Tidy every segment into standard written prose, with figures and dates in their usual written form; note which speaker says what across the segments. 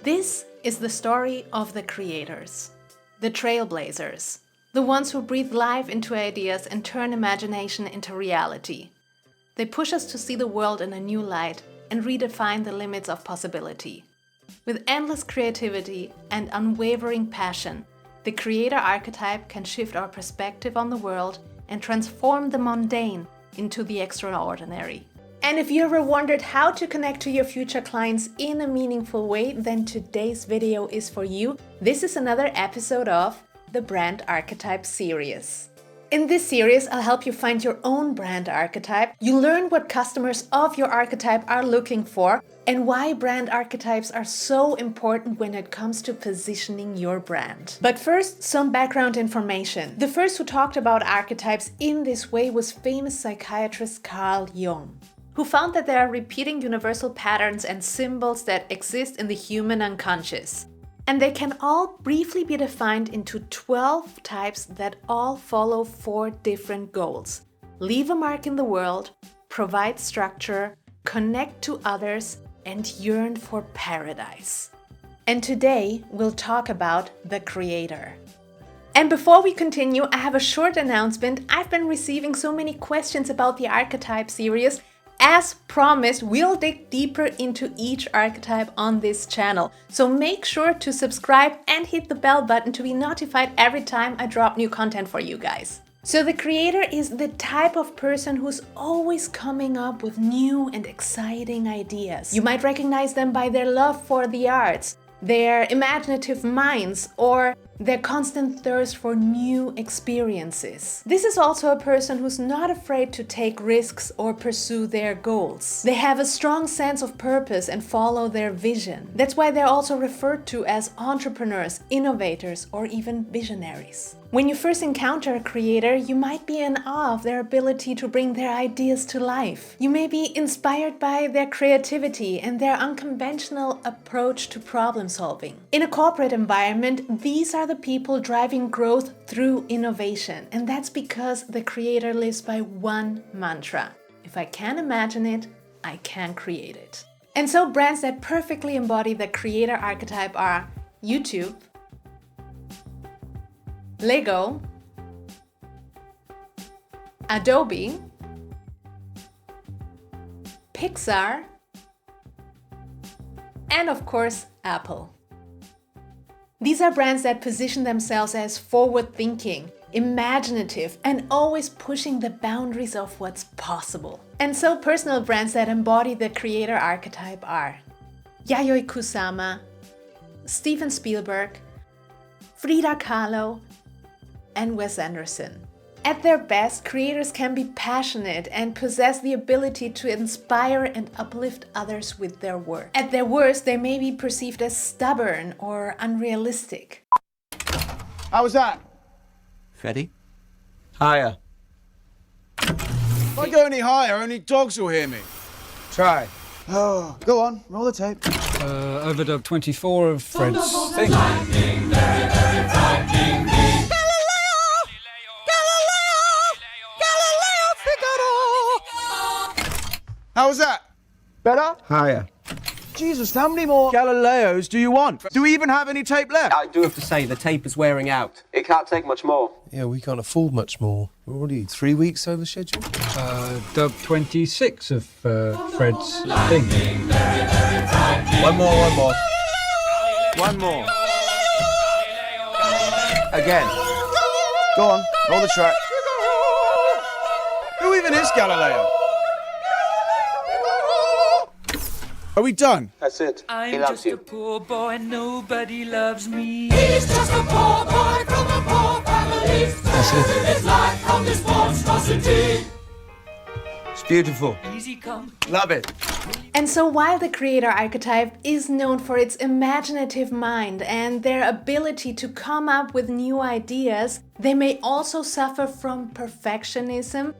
Speaker 1: This is the story of the creators, the trailblazers, the ones who breathe life into ideas and turn imagination into reality. They push us to see the world in a new light and redefine the limits of possibility. With endless creativity and unwavering passion, the creator archetype can shift our perspective on the world and transform the mundane into the extraordinary. And if you ever wondered how to connect to your future clients in a meaningful way, then today's video is for you. This is another episode of the Brand Archetype series. In this series, I'll help you find your own brand archetype. You learn what customers of your archetype are looking for and why brand archetypes are so important when it comes to positioning your brand. But first, some background information. The first who talked about archetypes in this way was famous psychiatrist Carl Jung, who found that there are repeating universal patterns and symbols that exist in the human unconscious. And they can all briefly be defined into 12 types that all follow 4 different goals: leave a mark in the world, provide structure, connect to others, and yearn for paradise. And today we'll talk about the creator. And before we continue, I have a short announcement. I've been receiving so many questions about the archetype series. As promised, we'll dig deeper into each archetype on this channel. So make sure to subscribe and hit the bell button to be notified every time I drop new content for you guys. So the creator is the type of person who's always coming up with new and exciting ideas. You might recognize them by their love for the arts, their imaginative minds, or their constant thirst for new experiences. This is also a person who's not afraid to take risks or pursue their goals. They have a strong sense of purpose and follow their vision. That's why they're also referred to as entrepreneurs, innovators, or even visionaries. When you first encounter a creator, you might be in awe of their ability to bring their ideas to life. You may be inspired by their creativity and their unconventional approach to problem solving. In a corporate environment, these are the people driving growth through innovation. And that's because the creator lives by one mantra: if I can imagine it, I can create it. And so brands that perfectly embody the creator archetype are YouTube, Lego, Adobe, Pixar, and of course, Apple. These are brands that position themselves as forward-thinking, imaginative, and always pushing the boundaries of what's possible. And so personal brands that embody the creator archetype are Yayoi Kusama, Steven Spielberg, Frida Kahlo, and Wes Anderson. At their best, creators can be passionate and possess the ability to inspire and uplift others with their work. At their worst, they may be perceived as stubborn or unrealistic.
Speaker 2: How was that?
Speaker 3: Freddie?
Speaker 4: Higher.
Speaker 2: If I go any higher, only dogs will hear me.
Speaker 4: Try.
Speaker 2: Oh, go on, roll the tape.
Speaker 4: Overdub 24 of Fred's thing.
Speaker 2: How was that? Better?
Speaker 4: Higher.
Speaker 2: Jesus, how many more Galileos do you want? Do we even have any tape left?
Speaker 5: I do have to say, the tape is wearing out. It can't take much more.
Speaker 6: Yeah, we can't afford much more. We're already 3 weeks over schedule.
Speaker 4: Dub 26 of Fred's thing.
Speaker 6: One more.
Speaker 2: One more.
Speaker 6: Again.
Speaker 2: Go on, roll the track. Who even is Galileo? Are we done?
Speaker 5: That's it. He
Speaker 7: I'm
Speaker 5: loves
Speaker 7: just
Speaker 5: you.
Speaker 7: a poor boy and nobody loves me.
Speaker 8: He's just a poor boy from a poor family.
Speaker 6: That's it.
Speaker 8: His life from this monstrosity.
Speaker 4: It's beautiful.
Speaker 7: Easy come.
Speaker 4: Love it.
Speaker 1: And so while the creator archetype is known for its imaginative mind and their ability to come up with new ideas, they may also suffer from perfectionism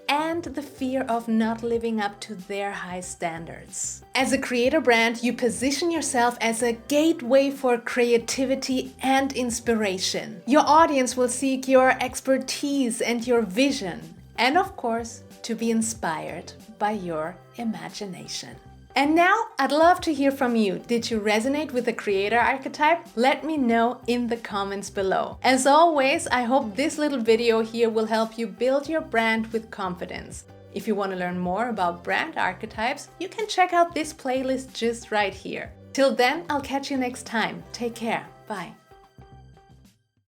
Speaker 1: and the fear of not living up to their high standards. As a creator brand, you position yourself as a gateway for creativity and inspiration. Your audience will seek your expertise and your vision, and of course, to be inspired by your imagination. And now I'd love to hear from you. Did you resonate with the creator archetype? Let me know in the comments below. As always, I hope this little video here will help you build your brand with confidence. If you want to learn more about brand archetypes, you can check out this playlist just right here. Till then, I'll catch you next time. Take care. Bye.